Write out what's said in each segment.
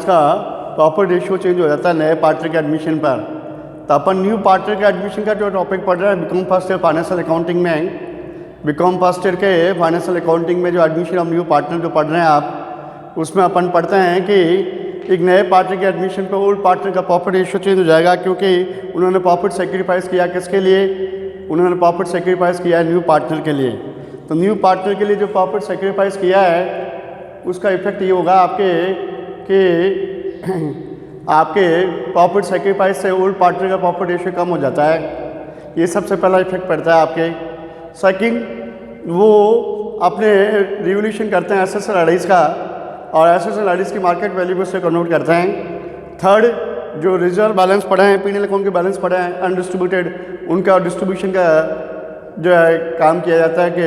Partners का proper ratio change हो जाता है नए पार्टनर के एडमिशन पर। तो अपन न्यू पार्टनर के एडमिशन का जो टॉपिक पढ़ रहे हैं BCom first year financial accounting में, बीकॉम फर्स्ट ईयर के फाइनेंशियल अकाउंटिंग में जो एडमिशन ऑफ न्यू पार्टनर जो पढ़ रहे हैं आप, उसमें अपन पढ़ते हैं कि एक नए पार्टनर के एडमिशन पर ओल्ड पार्टनर का प्रॉफिट रेशियो चेंज हो जाएगा, क्योंकि उन्होंने प्रॉफिट सेक्रीफाइस किया किसके लिए, उन्होंने प्रॉफिट सेक्रीफाइस किया है न्यू पार्टनर के लिए। तो न्यू पार्टनर के लिए जो प्रॉफिट सेक्रीफाइस किया है उसका इफेक्ट ये होगा आपके कि आपके प्रॉफिट सेक्रीफाइस से ओल्ड पार्टनर का प्रॉफिट रेशियो कम हो जाता है। ये सबसे पहला इफेक्ट पड़ता है आपके। सेकंड, वो अपने रिवोल्यूशन करते हैं एसेट एडिस का, और एसेट एडिस की मार्केट वैल्यू को उससे कन्वर्ट करते हैं। थर्ड, जो रिजर्व बैलेंस पड़े हैं, पीएनएल अकाउंट के बैलेंस पड़े हैं अनडिस्ट्रीब्यूटेड, उनका डिस्ट्रीब्यूशन का जो है काम किया जाता है कि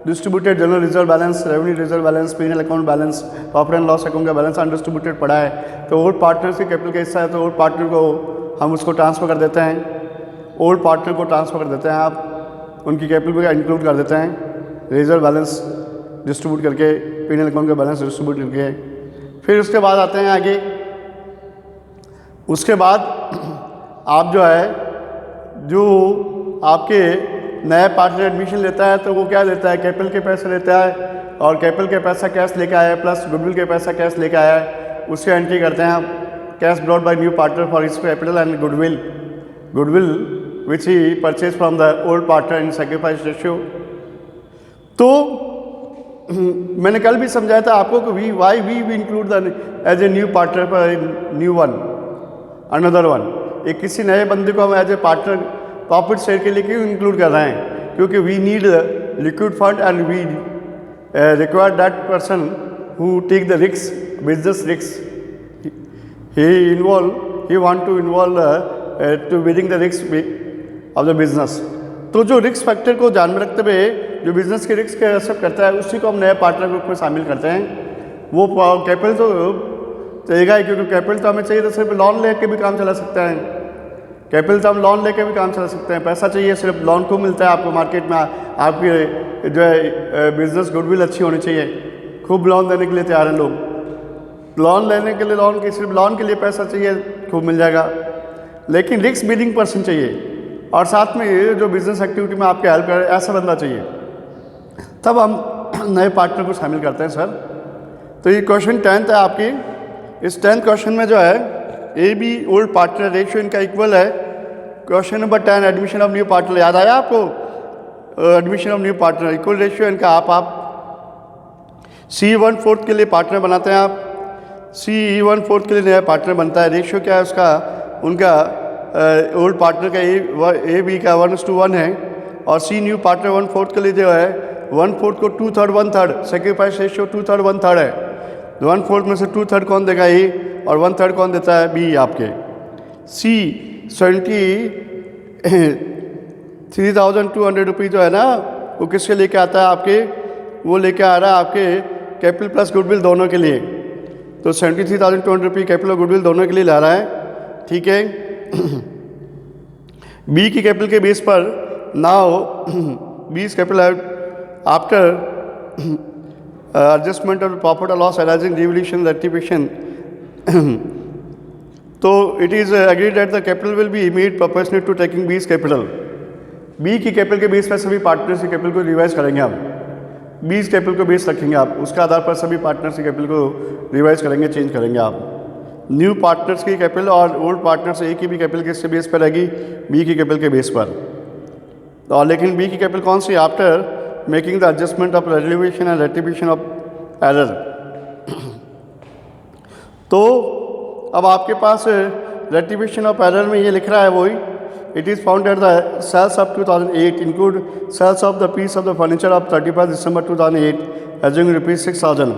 distributed general reserve balance, revenue reserve balance, PNL account balance, profit and loss account का बैलेंस अनडिस्ट्रीब्यूटेड पड़ा है, तो ओल्ड पार्टनर्स के कैपिटल का हिस्सा है, तो ओल्ड पार्टनर को हम उसको ट्रांसफ़र कर देते हैं, ओल्ड पार्टनर को ट्रांसफ़र कर देते हैं आप, उनकी कैपिटल में इंक्लूड कर देते हैं, रिजर्व बैलेंस डिस्ट्रीब्यूट करके, पीएनएल अकाउंट का बैलेंस डिस्ट्रीब्यूट करके। फिर उसके बाद आते हैं आगे, उसके बाद आप जो है जो आपके नया पार्टनर एडमिशन लेता है तो वो क्या लेता है, कैपिटल के पैसे लेता है, और कैपिटल के पैसा कैश लेके आया है प्लस गुडविल के पैसा कैश लेके आया है, उससे एंट्री करते हैं आप, cash brought by new partner for his capital and goodwill which he purchase from the old partner in sacrifice ratio. तो मैंने कल भी समझाया था आपको कि why we include the as a new partner पर न्यू वन अनदर वन, एक किसी नए बंदे को हम as a partner profit share के लिए क्यों इंक्लूड कर रहे हैं, क्योंकि we need liquid fund and we require that person who take the risk, business risk, he want to involve to bearing the risk of the business. तो जो risk factor को ध्यान में रखते हुए जो बिजनेस के रिस्क का एक्सेप्ट करता है उसी को हम नए पार्टनर ग्रुप में शामिल करते हैं। वो कैपिटल तो चाहिएगा ही, क्योंकि कैपिटल तो हमें चाहिए तो सिर्फ लोन लेके भी काम चला सकते हैं, कैपिटल तो हम लोन लेके भी काम चला सकते हैं, पैसा चाहिए सिर्फ लोन को मिलता है आपको मार्केट में, आपकी जो है बिजनेस गुडविल अच्छी होनी चाहिए, खूब लोन देने के लिए तैयार हैं लोग, लोन लेने के लिए सिर्फ लोन के लिए पैसा चाहिए खूब मिल जाएगा, लेकिन रिस्क बीरिंग पर्सन चाहिए और साथ में जो बिजनेस एक्टिविटी में आपके हेल्प करे ऐसा बंदा चाहिए, तब हम नए पार्टनर को शामिल करते हैं सर। तो ये क्वेश्चन 10th है आपकी। इस 10th क्वेश्चन में जो है A B old partner ratio इनका इक्वल है। Question number 10 admission of new partner, याद आया आपको, admission of new partner equal ratio इनका आप C1/4 के लिए पार्टनर बनाते हैं आप, C1/4 के लिए नया पार्टनर बनता है। रेशियो क्या है उसका, उनका ओल्ड पार्टनर का ए बी का 1:1 है, और सी न्यू पार्टनर 1/4 के लिए जो है 1/4 को 2/3 1/3 सेक्रीफाइस रेशियो 2/3 1/3 है। 1/4 में से 2/3 कौन देगा ए, और 1/3 कौन देता है बी आपके। सी 73,200 रुपीज़ जो है ना वो किसके लेके आता है आपके, वो लेके आ रहा है आपके कैपिटल प्लस गुडविल दोनों के लिए। तो 73,200 रुपये कैपिटल और गुडविल दोनों के लिए ला रहा है, ठीक है। बी की कैपिटल के बेस पर now B is capital after adjustment of profit और लॉस अराइजिंग रिवोल्यूशन रेक्टिफिकेशन, तो it is agreed that the capital will be made proportionate to taking B's capital. B की कैपिटल के base पर सभी partners की capital को revise करेंगे आप, बीज कैपिटल को बेस रखेंगे आप, उसके आधार पर सभी पार्टनर्स की कैपिटल को रिवाइज करेंगे, चेंज करेंगे आप। न्यू पार्टनर्स की कैपिटल और ओल्ड पार्टनर्स ए की भी कैपिटल किसके बेस पर रहेगी, बी की कैपिटल के बेस पर। और लेकिन बी की कैपिटल कौन सी, after making the adjustment of resolution and rectification of error. तो अब आपके पास रेक्टिफिकेशन ऑफ एरर में ये लिख रहा है वही, it is found at the sales of 2008 include sales of the piece of the furniture of 31 December 2008 ageing ₹6,000।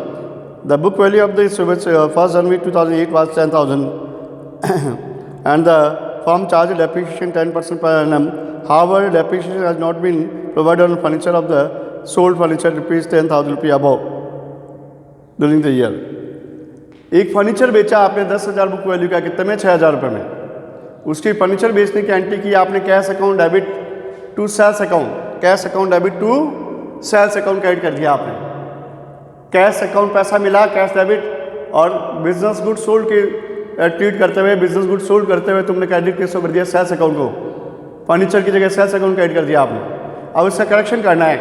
The book value of this which 1st January 2008 was 10,000 and the firm charged depreciation 10% per annum. However, depreciation has not been provided on furniture of the sold furniture ₹10,000 above during the year. एक furniture बेचा आपने 10,000 book value का, कितने में, 6,000 रुपये में। उसकी furniture बेचने की एंट्री की आपने cash account debit to sales account, cash account debit to sales account credit कर दिया आपने। कैश अकाउंट पैसा मिला, कैश डेबिट, और बिजनेस गुड सोल्ड के ट्रीट करते हुए, बिजनेस गुड सोल्ड करते हुए तुमने क्रेडिट किसको कर दिया, सेल्स अकाउंट को। फर्नीचर की जगह सेल्स अकाउंट क्रेडिट कर दिया आपने। अब इसका करेक्शन करना है,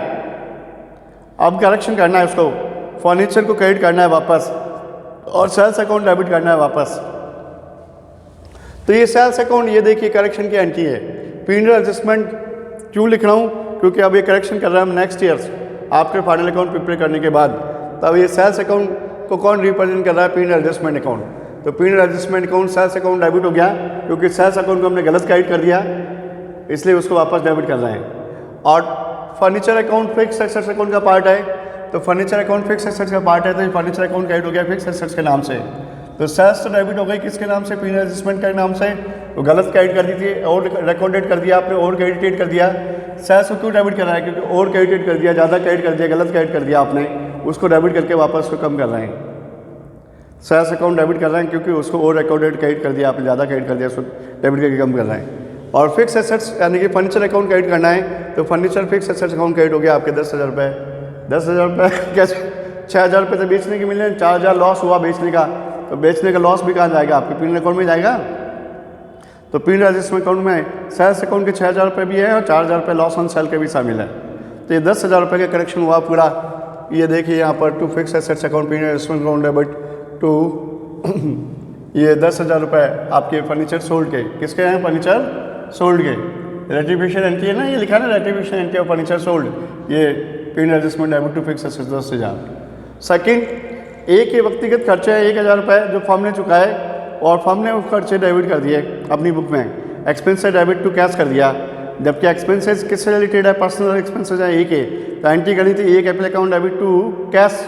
अब करेक्शन करना है उसको, फर्नीचर को क्रेडिट करना है वापस और सेल्स अकाउंट डेबिट करना है वापस। तो ये सेल्स अकाउंट, ये देखिए करेक्शन की एंट्री है। पीनल एडजस्टमेंट क्यों लिख रहा हूँ, क्योंकि अब ये करेक्शन कर रहा है हम नेक्स्ट ईयर्स आपके फाइनल अकाउंट प्रिपेयर करने के बाद। तब ये सेल्स अकाउंट को कौन रिप्रेजेंट कर रहा है, पीनल एडजस्टमेंट अकाउंट। तो penal adjustment account sales account debit हो गया, क्योंकि सेल्स अकाउंट को हमने गलत क्रेडिट कर दिया, इसलिए उसको वापस डेबिट कर रहे हैं। और furniture account fix assets account का पार्ट है, तो फर्नीचर अकाउंट फिक्स एसेट्स का पार्ट है, तो फर्नीचर अकाउंट क्रेडिट हो गया फिक्स एसेट्स के नाम से। तो सेल्स तो डेबिट हो गई किसके नाम से, पीनल एडजस्टमेंट के नाम से। तो गलत क्रेडिट कर दी थी और रिकॉर्डेड कर दिया आपने, और क्रेडिटेड कर दिया। सेल्स को क्यों डेबिट कर रहा है, क्योंकि और क्रेडिटेड कर दिया, ज़्यादा क्रेडिट कर दिया, गलत क्रेडिट कर दिया आपने, उसको डेबिट करके वापस उसको कम कर रहे हैं। सेल्स अकाउंट डेबिट कर रहे हैं क्योंकि उसको और रिकॉर्डेड क्रेडिट कर दिया आपने, ज़्यादा क्रेडिट कर दिया, उसको डेबिट करके कम कर रहे हैं। और फिक्स एसेट्स यानी कि फर्नीचर अकाउंट क्रेडिट करना है, तो furniture fix assets account credit हो गया आपके 10,000 रुपये। 10,000 रुपये कैसे, 6,000 रुपये तो बेचने के मिले, 4,000 लॉस हुआ बेचने का, तो बेचने का लॉस भी कहाँ जाएगा, आपके पीनल अकाउंट में जाएगा। तो पीनल एडजस्टमेंट अकाउंट में सेल्स अकाउंट के 6,000 रुपये भी है और 4,000 रुपये लॉस ऑन सेल के भी शामिल है। तो ये 10,000 रुपये का करेक्शन हुआ पूरा। ये देखिए यहाँ पर to fix assets account, penal adjustment account debit to ये 10,000 रुपये आपके फर्नीचर सोल्ड के, किसके हैं, फर्नीचर सोल्ड के। रेट्रीब्यूशन एंट्री है ना, ये लिखा है ना, retribution entry of furniture sold, ये penal adjustment debit to fix assets 10,000। Second, एक ये व्यक्तिगत खर्चे है 1,000 रुपये जो फर्म ने चुकाए और फर्म ने उस खर्चे डेबिट कर दिए अपनी बुक में, एक्सपेंस से डेबिट टू कैश कर दिया। जबकि एक्सपेंसेस किससे रिलेटेड है, पर्सनल एक्सपेंसेस है एक है, तो एंट्री करनी थी एक capital account debit to cash,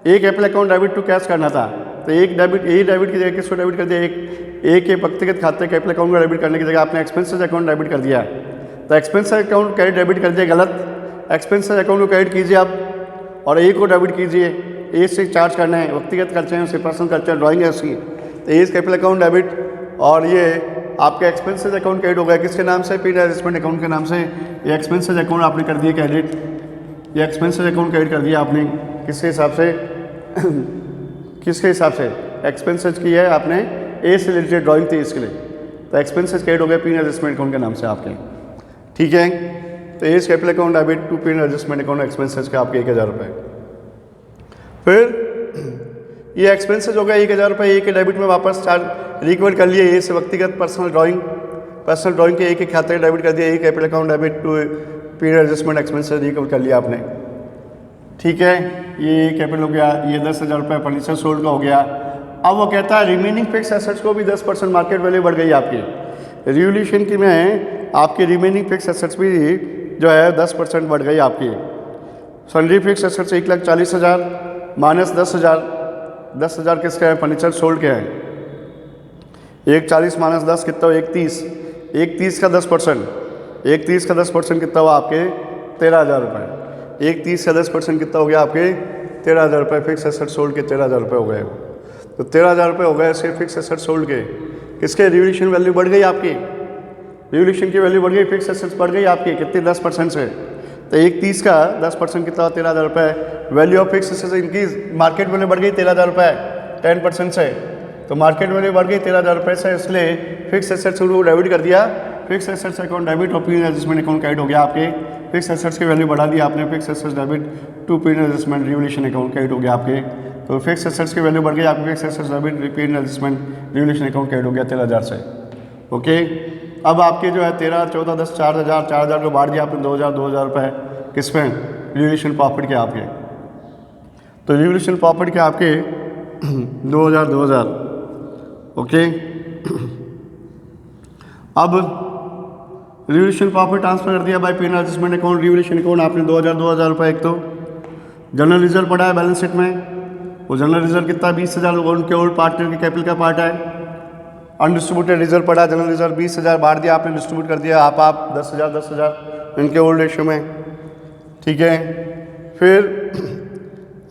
एक capital account debit to cash करना था। तो एक डेबिट, यही डेबिट की जगह किसको डेबिट कर दिया, एक के व्यक्तिगत खाते कैपिटल अकाउंट को डेबिट करने की जगह आपने एक्सपेंसेस अकाउंट डेबिट कर दिया। तो एक्सपेंसेस अकाउंट क्रेडिट डेबिट कर दिया गलत, एक्सपेंसेस अकाउंट को क्रेडिट कीजिए आप और ए को डेबिट कीजिए, ए से चार्ज करना है, व्यक्तिगत खर्चे हैं उससे, पर्सनल खर्चा ड्राइंग है उसकी, तो ए कैपिटल अकाउंट डेबिट और ये आपके एक्सपेंसेस अकाउंट क्रेडिट हो गया किसके नाम से, पीनल एडजस्टमेंट अकाउंट के नाम से। ये एक्सपेंसेस अकाउंट आपने कर दिया क्रेडिट, ये एक्सपेंसेस अकाउंट क्रेडिट कर दिया आपने किसके हिसाब से किसके हिसाब से, एक्सपेंसेस की है आपने, ए से रिलेटेड ड्राइंग थी इसके लिए, तो एक्सपेंसेस क्रेडिट हो गया पीनल एडजस्टमेंट अकाउंट के नाम से आपके, ठीक है। तो A capital account debit to penal adjustment account expenses के आपके 1,000 रुपये। फिर ये एक्सपेंसेस हो गया 1,000 रुपये, ए के डेबिट में वापस रिकवर कर लिए, ए से व्यक्तिगत पर्सनल ड्राइंग के एक खाते डेबिट कर दिया, a capital account debit to penal adjustment expenses recover कर लिया आपने, ठीक है। ये कैपिटल हो गया, ये 10,000 रुपये फर्नीचर सोल्ड का हो गया। अब वो कहता है रिमेनिंग फिक्स एसेट्स को भी 10% मार्केट वैल्यू बढ़ गई आपकी, रिवोल्यूशन की में आपकी रिमेनिंग फिक्स एसेट्स भी जो है 10% बढ़ गई आपकी। सन्ड्री फिक्स एसेट्स 1,40,000 माइनस 10,000, 10,000 किसके हैं, फर्नीचर सोल्ड के हैं। 1,40 माइनस 10 कितना हुआ, 1,30, 1,30 का 10%, 1,30 का 10% कितना हुआ आपके 13,000 रुपये, 1,30 का 10% कितना हो गया आपके 13,000 रुपये, फिक्स एसेट सोल्ड के 13,000 रुपये हो गए। तो 13,000 रुपये हो गए सिर्फ फिक्स एसेट सोल्ड के, किसके, रिवोल्यूशन वैल्यू बढ़ गई आपकी, रिवोल्यूशन की वैल्यू बढ़ गई, फिक्स एसेट्स बढ़ गई आपकी कितनी, 10% से। तो 1,30 का 10% कितना, 13,000 रुपये। वैल्यू ऑफ फिक्स एसेट्स इनकी मार्केट वैल्यू बढ़ गई 13,000 रुपये 10% से, तो मार्केट वैल्यू बढ़ गई 13,000 रुपये से, इसलिए फिक्स एसेट्स को डेबिट कर दिया, फिक्स एसेट्स अकाउंट डेबिट और पीनल एडजस्टमेंट अकाउंट क्रेडिट हो गया आपके। फिक्स एसेट्स की वैल्यू बढ़ा दी आपने, fix assets debit to penal adjustment revolution account credit हो गया आपके। तो फिक्स एसेट्स की वैल्यू बढ़ गई आपके, fix assets debit penal adjustment revolution account credit हो गया 13,000 से, ओके। अब आपके जो है 13, 14, 10, 4,000, 4,000 को बांट दिया आपने 2,000 रुपये किस में, रिवोल्यूशन प्रॉफिट के आपके। तो रिवोल्यूशन प्रॉफिट के आपके 2,000, ओके। अब रिवोल्यूशन प्रॉफिट ट्रांसफर कर दिया by penal adjustment account revolution account आपने 2,000 रुपये। एक तो जनरल रिजर्व पड़ा है बैलेंस शीट में, वो जनरल रिजर्व कितना 20,000 उनके ओल्ड पार्टनर के कैपिटल का पार्ट है। अनडिस्ट्रीब्यूटेड रिजर्व पड़ा, जनरल रिजर्व 20,000 बांट दिया आपने, डिस्ट्रीब्यूट कर दिया आप 10,000 इनके ओल्ड रेशियो में, ठीक है। फिर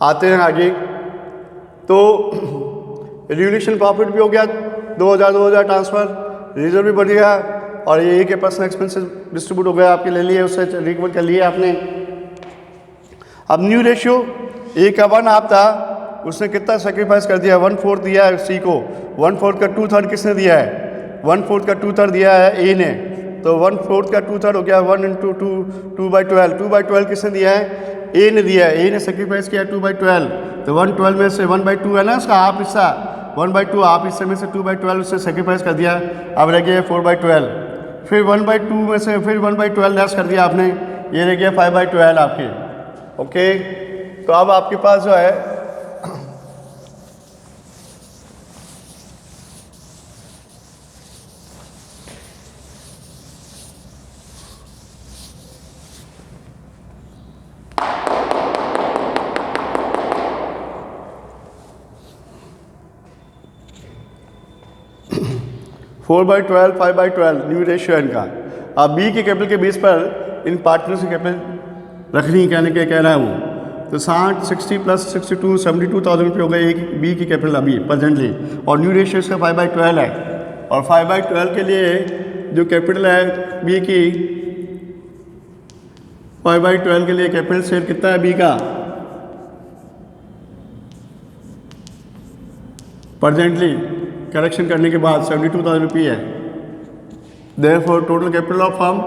आते हैं आगे, तो रिवोल्यूशन प्रॉफिट भी हो गया 2,000 ट्रांसफर, रिजर्व भी बढ़ गया और ये के पर्सनल एक्सपेंसेस डिस्ट्रीब्यूट हो गया आपके, ले लिए उससे रिकवर कर लिए आपने। अब न्यू रेशियो ए का 1 हाफ था उसने कितना सेक्रीफाइस कर दिया, 1/4 दिया है सी को, 1/4 का 2/3 किसने दिया है, 1/4 का 2/3 दिया है ए ने, तो 1/4 का 2/3 हो गया 1 × 2 2/12, 2/12 किसने दिया है, ए ने दिया है, ए ने सेक्रीफाइस किया 2/12, तो 1/12 में से 1/2 है ना उसका हाफ हिस्सा, 1/2 हाफ हिस्से में से 2/12 उसने सेक्रीफाइस कर दिया, अब रह गया 4/12, फिर 1/2 में से फिर 1/12 लेस कर दिया आपने, ये रह गया 5/12 आपके। ओके, तो अब आपके पास जो है 4/12 5/12 न्यू रेशियो है इनका। अब बी के कैपिटल के बेस पर इन पार्टनर्स की कैपिटल रखनी कहने के कह रहा हूँ, तो 60 60 प्लस 62 72,000 रुपये हो गए एक बी की कैपिटल अभी प्रेजेंटली, और न्यू रेशियो इसका 5/12 है, और 5/12 के लिए जो कैपिटल है बी की, 5/12 के लिए कैपिटल शेयर कितना है बी का प्रेजेंटली करेक्शन करने के बाद 72,000 रुपये है। Therefore total capital of firm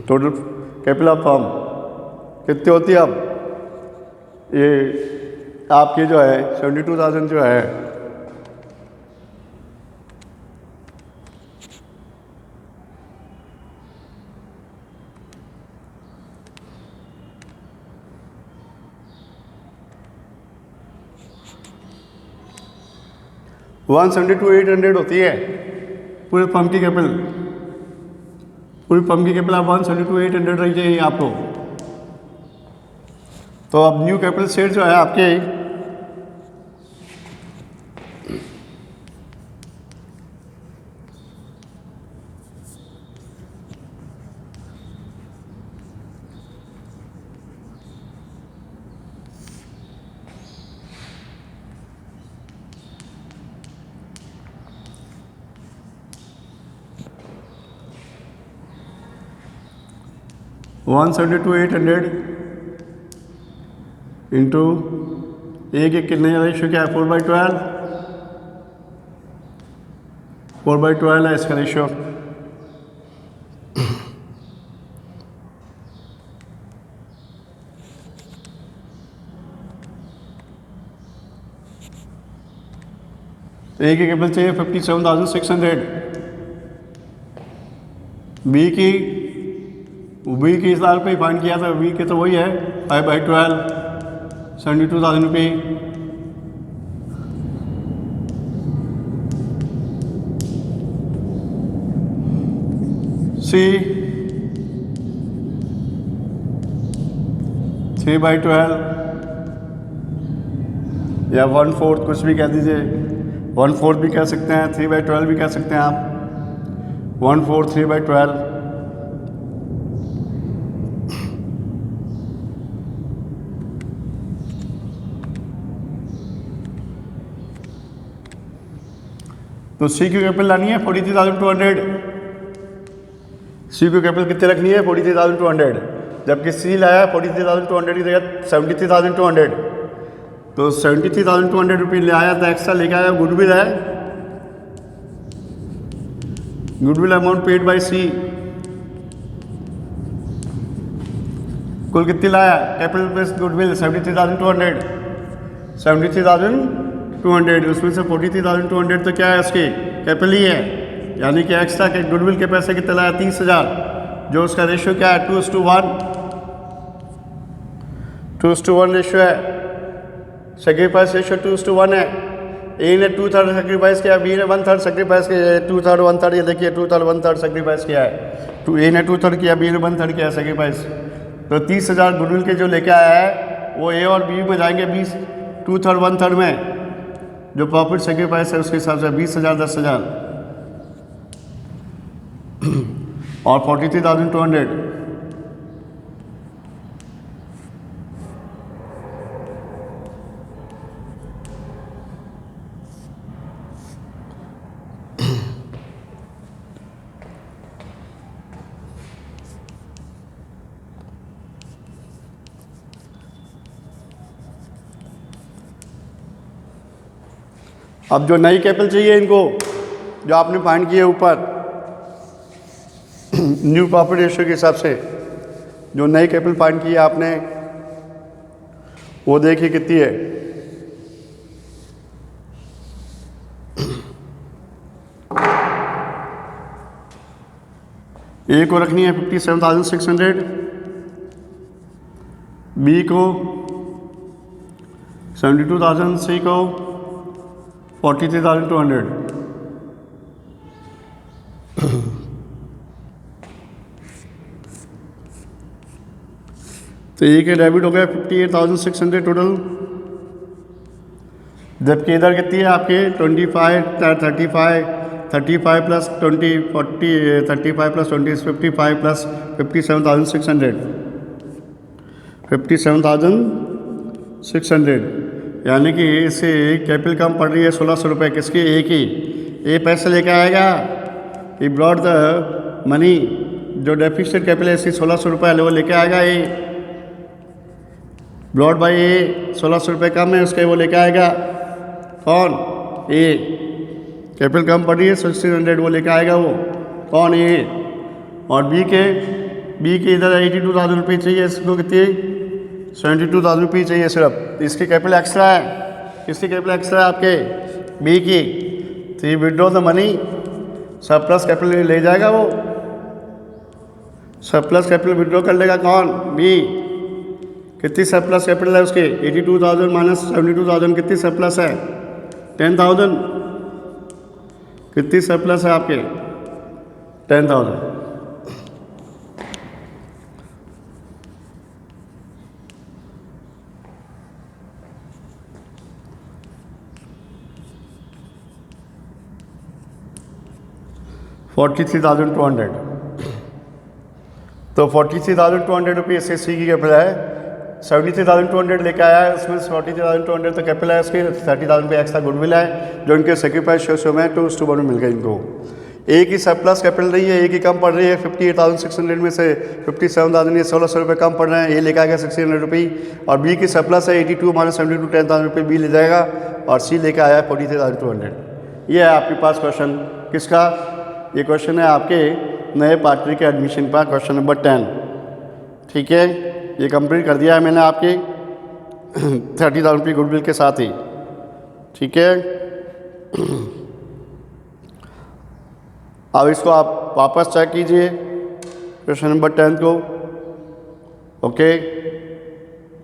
total capital of firm कितनी होती है, अब ये आपकी जो है 72,000 जो है, $172,800 होती है पूरे फर्म की कैपिटल, पूरी फर्म की कैपिटल 172,800 रही चाहिए आपको। तो अब न्यू कैपिटल शेयर जो है आपके 172,800 इंटू ए के कितने रेशियो क्या है 4/12, 4/12 है इसका रेशियो। ए की कैपिटल चाहिए 57,600, बी की इस साल पे फाइंड किया था, बी के तो वही है 5/12 72,000 रुपये। सी 3/12 या 1/4 कुछ भी कह दीजिए, 1/4 भी कह सकते हैं, 3/12 भी कह सकते हैं आप, 1/4 3/12। तो सी की कैपिटल लानी है 43,200, सी की कैपिटल कितने रखनी है 43,200, जबकि सी लाया 43,200 की जगह 73,200, तो 73,200 रुपये ले आया था एक्स्ट्रा लेके आया। गुडविल है, गुडविल अमाउंट पेड बाय सी, कुल कितनी लाया कैपिटल प्लस गुडविल 73,200, 73,200, उसमें से 43,200 तो क्या है उसकी कैपिटल ही है, यानी कि एक्स्ट्रा के गुडविल के पैसे कितने लाया 30,000, जो उसका रेशियो क्या है 2:1, 2:1 रेशियो है, सेक्रीफाइस रेशियो 2:1 है। ए ने 2/3 सेक्रीफाइस किया, बी ने 1/3 सेक्रीफाइस किया, 2/3 1/3 ये देखिए 2/3 1/3 सेक्रीफाइस किया है, तो ए ने 2/3 किया, बी ने 1/3 किया सेक्रीफाइस, तो 30,000 गुडविल के जो लेके आया है वो ए और बी में जाएंगे 20 2/3 1/3 में, जो प्रॉफिट सेक्रीफाइस है उसके हिसाब से 20,000 10,000 और 43,200 अब जो नई कैपिटल चाहिए इनको, जो आपने फाइंड किए ऊपर न्यू प्रॉफिट रेशियो के हिसाब से जो नई कैपिटल फाइंड की है आपने, वो देखिए कितनी है। ए को रखनी है 57,600, बी को 72,000, सी को 43,200। तो ए के डेबिट हो गया 58,600 टोटल, जबकि इधर कितनी है आपके 35 प्लस 20 40 35 प्लस 20 55 प्लस 57,600 57,600, यानी कि इसे कैपिटल कम पड़ रही है 1,600 रुपये। किसकी? ए की। ए पैसे लेकर आएगा, ये ब्रॉड द मनी, जो डेफिशिएंट कैपिटल है इसी 1,600 रुपये वो लेके आएगा। ए ब्रॉड बाई ए 1,600 रुपये कम है उसके, वो लेके आएगा। कौन? ए। कैपिटल कम पड़ रही है 1,600, वो लेके आएगा वो। कौन? ए। और बी के इधर 82,000 रुपये चाहिए, इसको कितनी 72,000 रुपये चाहिए सिर्फ। इसकी कैपिटल एक्स्ट्रा है। किसकी कैपिटल एक्स्ट्रा है? आपके बी की। तो ये withdraw the money, surplus capital ले जाएगा वो, सरप्लस कैपिटल विड्रॉ कर लेगा। कौन? बी। कितनी सरप्लस कैपिटल है उसकी? 82,000 माइनस 72,000, कितनी सरप्लस है? 10,000। कितनी सरप्लस है आपके? 10,000। $43,200। तो 43,200 रुपये से सी की कैपिटल है। 73,200 लेके आया है, उसमें 43,200 तो कैपिटल है उसकी, 30,000 रुपये एक्स्ट्रा गुडविल है जो इनके सेक्रीफाइस शो में 2:1 मिल गए इनको। ए की सरप्लस कैपिटल नहीं है, ए की कम पड़ रही है 58,600 में से 57,000 ये 1,600 रुपये कम पड़ रहे हैं, ए लेके आ गया 1,600 रुपये। और बी की सरप्लस है 82 माइनस 72 10,000 रुपये बी ले जाएगा। और सी लेके आया है 43,200। ये है आपके पास क्वेश्चन। किसका? ये क्वेश्चन है आपके नए पार्टनर के एडमिशन पर, क्वेश्चन नंबर 10। ठीक है, ये कंप्लीट कर दिया है मैंने आपके 30,000 रुपये गुडविल के साथ ही। ठीक है, अब इसको आप वापस चेक कीजिए क्वेश्चन नंबर 10 को। ओके।